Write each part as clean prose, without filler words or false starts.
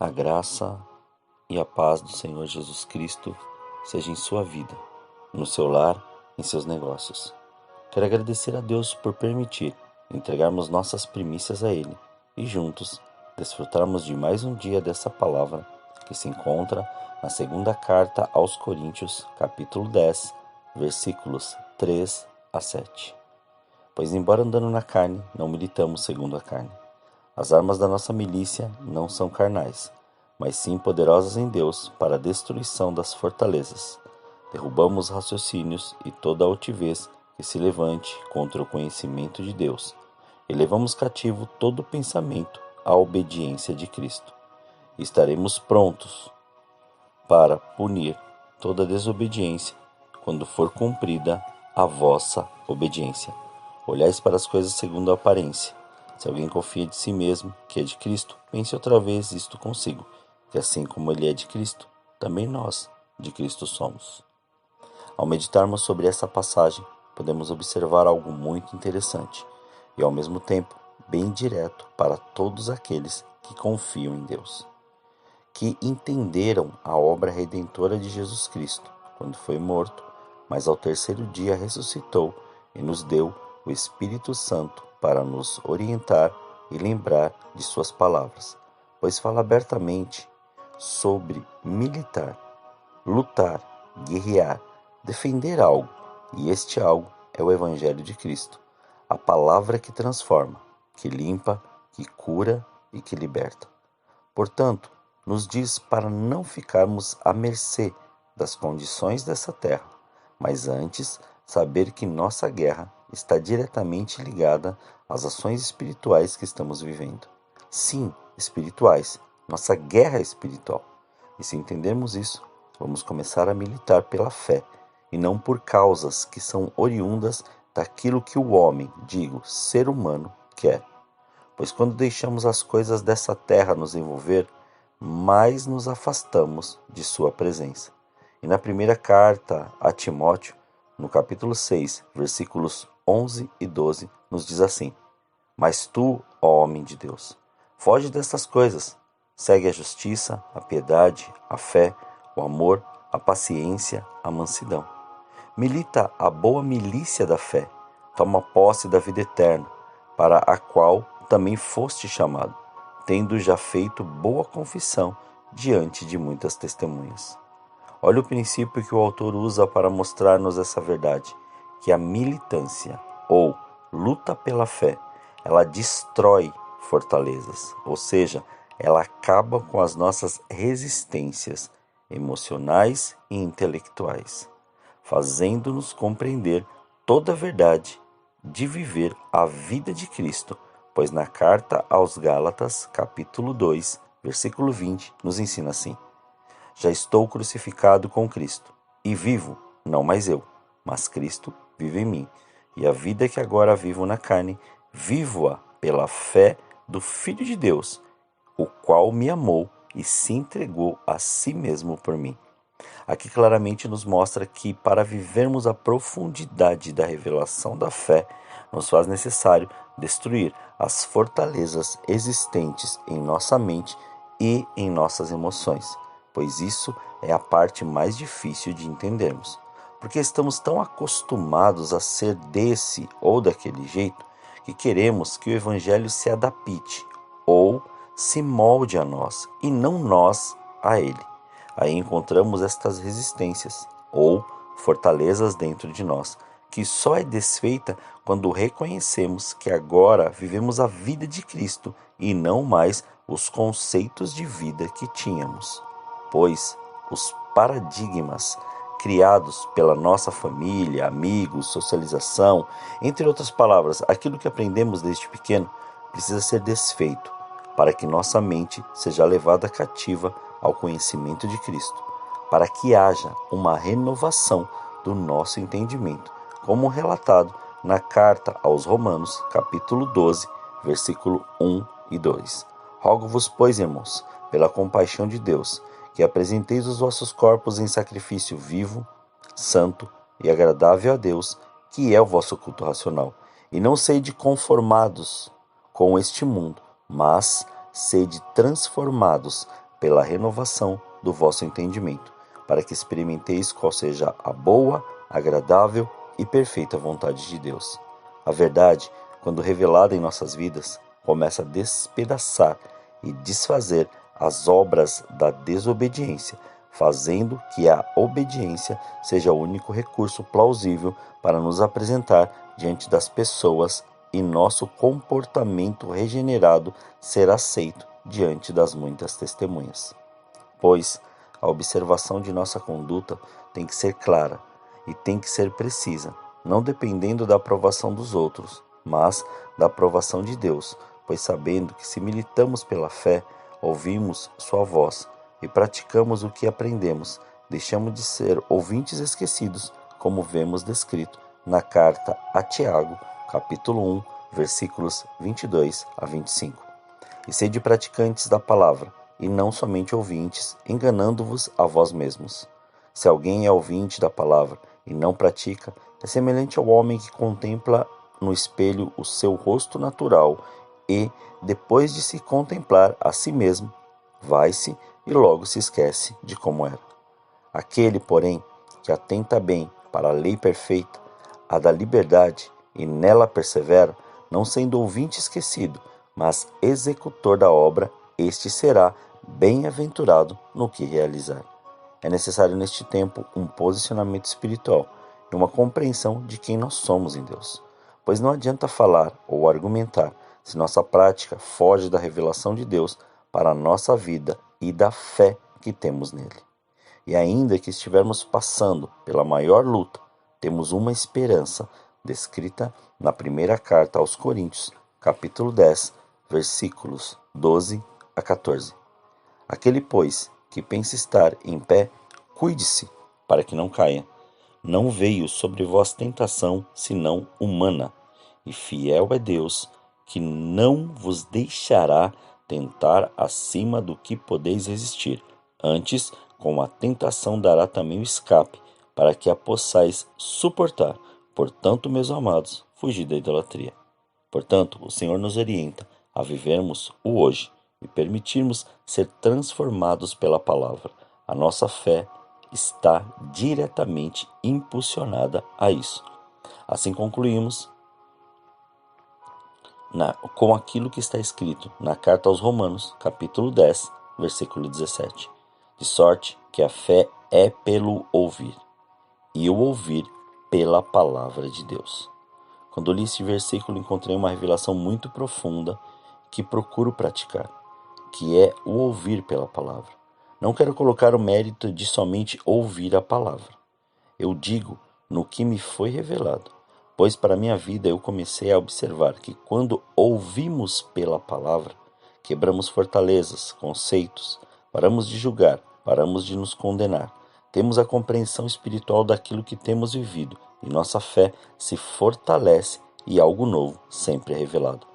A graça e a paz do Senhor Jesus Cristo seja em sua vida, no seu lar, em seus negócios. Quero agradecer a Deus por permitir entregarmos nossas primícias a Ele e juntos desfrutarmos de mais um dia dessa palavra que se encontra na segunda carta aos Coríntios, capítulo 10, versículos 3 a 7. Pois embora andando na carne, não militamos segundo a carne. As armas da nossa milícia não são carnais, mas sim poderosas em Deus para a destruição das fortalezas. Derrubamos raciocínios e toda altivez que se levante contra o conhecimento de Deus, e levamos cativo todo pensamento à obediência de Cristo. Estaremos prontos para punir toda desobediência quando for cumprida a vossa obediência. Olhais para as coisas segundo a aparência. Se alguém confia de si mesmo que é de Cristo, pense outra vez isto consigo, que assim como ele é de Cristo, também nós de Cristo somos. Ao meditarmos sobre essa passagem, podemos observar algo muito interessante e, ao mesmo tempo, bem direto para todos aqueles que confiam em Deus, que entenderam a obra redentora de Jesus Cristo, quando foi morto, mas ao terceiro dia ressuscitou e nos deu o Espírito Santo para nos orientar e lembrar de suas palavras, pois fala abertamente sobre militar, lutar, guerrear, defender algo, e este algo é o Evangelho de Cristo, a palavra que transforma, que limpa, que cura e que liberta. Portanto, nos diz para não ficarmos à mercê das condições dessa terra, mas antes saber que nossa guerra está diretamente ligada às ações espirituais que estamos vivendo. Sim, espirituais. Nossa guerra é espiritual. E se entendermos isso, vamos começar a militar pela fé, e não por causas que são oriundas daquilo que o homem, digo, ser humano, quer. Pois quando deixamos as coisas dessa terra nos envolver, mais nos afastamos de sua presença. E na primeira carta a Timóteo, no capítulo 6, versículos 11 e 12, nos diz assim: Mas tu, ó homem de Deus, foge dessas coisas, segue a justiça, a piedade, a fé, o amor, a paciência, a mansidão. Milita a boa milícia da fé, toma posse da vida eterna, para a qual também foste chamado, tendo já feito boa confissão diante de muitas testemunhas. Olha o princípio que o autor usa para mostrar-nos essa verdade, que a militância, ou luta pela fé, ela destrói fortalezas, ou seja, ela acaba com as nossas resistências emocionais e intelectuais, fazendo-nos compreender toda a verdade de viver a vida de Cristo, pois na carta aos Gálatas, capítulo 2, versículo 20, nos ensina assim: Já estou crucificado com Cristo, e vivo, não mais eu, mas Cristo vive em mim. E a vida que agora vivo na carne, vivo-a pela fé do Filho de Deus, o qual me amou e se entregou a si mesmo por mim. Aqui claramente nos mostra que para vivermos a profundidade da revelação da fé, nos faz necessário destruir as fortalezas existentes em nossa mente e em nossas emoções, pois isso é a parte mais difícil de entendermos, porque estamos tão acostumados a ser desse ou daquele jeito que queremos que o Evangelho se adapte ou se molde a nós e não nós a ele. Aí encontramos estas resistências ou fortalezas dentro de nós, que só é desfeita quando reconhecemos que agora vivemos a vida de Cristo e não mais os conceitos de vida que tínhamos. Pois os paradigmas criados pela nossa família, amigos, socialização, entre outras palavras, aquilo que aprendemos desde pequeno, precisa ser desfeito para que nossa mente seja levada cativa ao conhecimento de Cristo, para que haja uma renovação do nosso entendimento, como relatado na carta aos Romanos, capítulo 12, versículo 1 e 2. Rogo-vos, pois, irmãos, pela compaixão de Deus, que apresenteis os vossos corpos em sacrifício vivo, santo e agradável a Deus, que é o vosso culto racional. E não sede conformados com este mundo, mas sede transformados pela renovação do vosso entendimento, para que experimenteis qual seja a boa, agradável e perfeita vontade de Deus. A verdade, quando revelada em nossas vidas, começa a despedaçar e desfazer as obras da desobediência, fazendo que a obediência seja o único recurso plausível para nos apresentar diante das pessoas e nosso comportamento regenerado ser aceito diante das muitas testemunhas. Pois a observação de nossa conduta tem que ser clara e tem que ser precisa, não dependendo da aprovação dos outros, mas da aprovação de Deus, pois sabendo que se militamos pela fé, ouvimos sua voz e praticamos o que aprendemos, deixamos de ser ouvintes esquecidos, como vemos descrito na carta a Tiago, capítulo 1, versículos 22 a 25. E sede praticantes da palavra, e não somente ouvintes, enganando-vos a vós mesmos. Se alguém é ouvinte da palavra e não pratica, é semelhante ao homem que contempla no espelho o seu rosto natural e, depois de se contemplar a si mesmo, vai-se e logo se esquece de como era. Aquele, porém, que atenta bem para a lei perfeita, a da liberdade, e nela persevera, não sendo ouvinte esquecido, mas executor da obra, este será bem-aventurado no que realizar. É necessário neste tempo um posicionamento espiritual e uma compreensão de quem nós somos em Deus. Pois não adianta falar ou argumentar se nossa prática foge da revelação de Deus para a nossa vida e da fé que temos nele. E ainda que estivermos passando pela maior luta, temos uma esperança descrita na primeira carta aos Coríntios, capítulo 10, versículos 12 a 14. Aquele, pois, que pensa estar em pé, cuide-se para que não caia. Não veio sobre vós tentação, senão humana, e fiel é Deus, que não vos deixará tentar acima do que podeis resistir. Antes, com a tentação dará também o escape, para que a possais suportar. Portanto, meus amados, fugi da idolatria. Portanto, o Senhor nos orienta a vivermos o hoje e permitirmos ser transformados pela palavra. A nossa fé está diretamente impulsionada a isso. Assim concluímos com aquilo que está escrito na carta aos Romanos, capítulo 10, versículo 17. De sorte que a fé é pelo ouvir, e o ouvir pela palavra de Deus. Quando li esse versículo, encontrei uma revelação muito profunda que procuro praticar, que é o ouvir pela palavra. Não quero colocar o mérito de somente ouvir a palavra. Eu digo no que me foi revelado, pois para minha vida eu comecei a observar que quando ouvimos pela palavra, quebramos fortalezas, conceitos, paramos de julgar, paramos de nos condenar. Temos a compreensão espiritual daquilo que temos vivido e nossa fé se fortalece e algo novo sempre é revelado.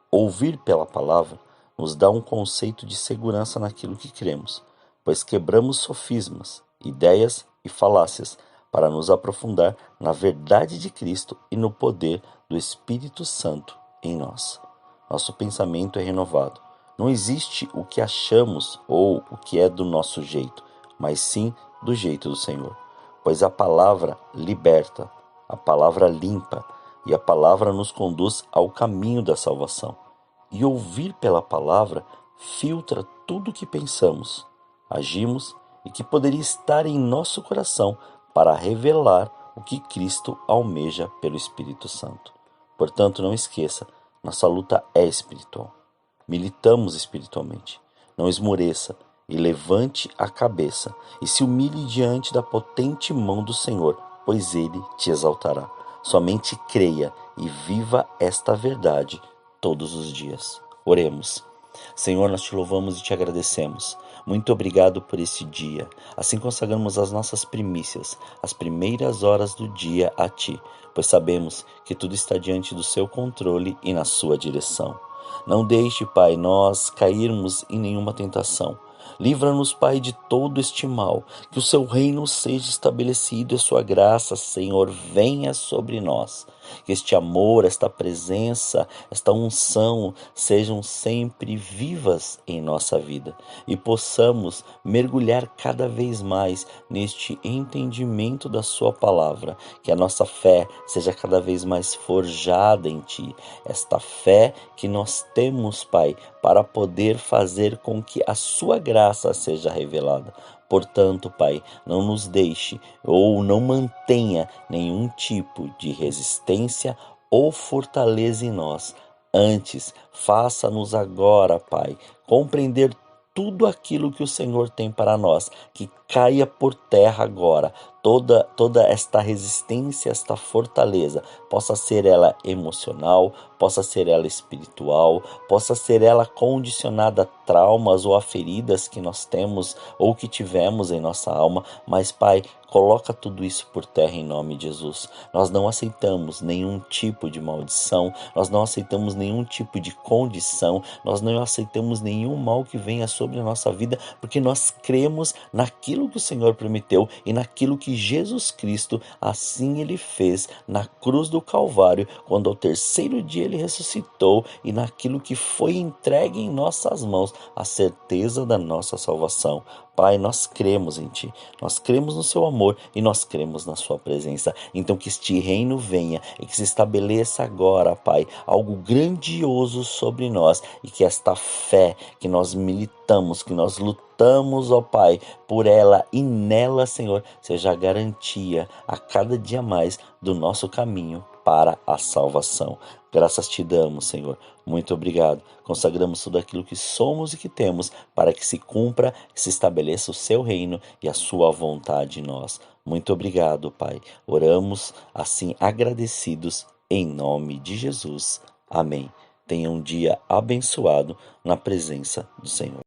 Ouvir pela palavra nos dá um conceito de segurança naquilo que cremos, pois quebramos sofismas, ideias e falácias para nos aprofundar na verdade de Cristo e no poder do Espírito Santo em nós. Nosso pensamento é renovado. Não existe o que achamos ou o que é do nosso jeito, mas sim do jeito do Senhor. Pois a palavra liberta, a palavra limpa e a palavra nos conduz ao caminho da salvação. E ouvir pela palavra filtra tudo o que pensamos, agimos e que poderia estar em nosso coração para revelar o que Cristo almeja pelo Espírito Santo. Portanto, não esqueça, nossa luta é espiritual. Militamos espiritualmente. Não esmoreça e levante a cabeça e se humilhe diante da potente mão do Senhor, pois Ele te exaltará. Somente creia e viva esta verdade todos os dias. Oremos. Senhor, nós te louvamos e te agradecemos. Muito obrigado por esse dia. Assim consagramos as nossas primícias, as primeiras horas do dia a Ti, pois sabemos que tudo está diante do Seu controle e na Sua direção. Não deixe, Pai, nós cairmos em nenhuma tentação. Livra-nos, Pai, de todo este mal, que o Seu reino seja estabelecido e a Sua graça, Senhor, venha sobre nós. Que este amor, esta presença, esta unção sejam sempre vivas em nossa vida e possamos mergulhar cada vez mais neste entendimento da sua palavra, que a nossa fé seja cada vez mais forjada em ti, esta fé que nós temos, Pai, para poder fazer com que a sua graça seja revelada. Portanto, Pai, não nos deixe ou não mantenha nenhum tipo de resistência ou fortaleza em nós. Antes, faça-nos agora, Pai, compreender tudo aquilo que o Senhor tem para nós, que caia por terra agora, toda esta resistência, esta fortaleza, possa ser ela emocional, possa ser ela espiritual, possa ser ela condicionada a traumas ou a feridas que nós temos ou que tivemos em nossa alma, mas Pai, coloca tudo isso por terra em nome de Jesus. Nós não aceitamos nenhum tipo de maldição, nós não aceitamos nenhum tipo de condição, nós não aceitamos nenhum mal que venha sobre a nossa vida, porque nós cremos naquilo que o Senhor prometeu e naquilo que Jesus Cristo, assim Ele fez na cruz do Calvário, quando ao terceiro dia Ele ressuscitou, e naquilo que foi entregue em nossas mãos, a certeza da nossa salvação. Pai, nós cremos em Ti, nós cremos no Seu amor e nós cremos na Sua presença. Então que este reino venha e que se estabeleça agora, Pai, algo grandioso sobre nós, e que esta fé que nós militamos, que nós lutamos, ó Pai, por ela e nela, Senhor, seja a garantia a cada dia mais do nosso caminho para a salvação. Graças te damos, Senhor. Muito obrigado. Consagramos tudo aquilo que somos e que temos para que se cumpra e se estabeleça o seu reino e a sua vontade em nós. Muito obrigado, Pai. Oramos assim agradecidos em nome de Jesus. Amém. Tenha um dia abençoado na presença do Senhor.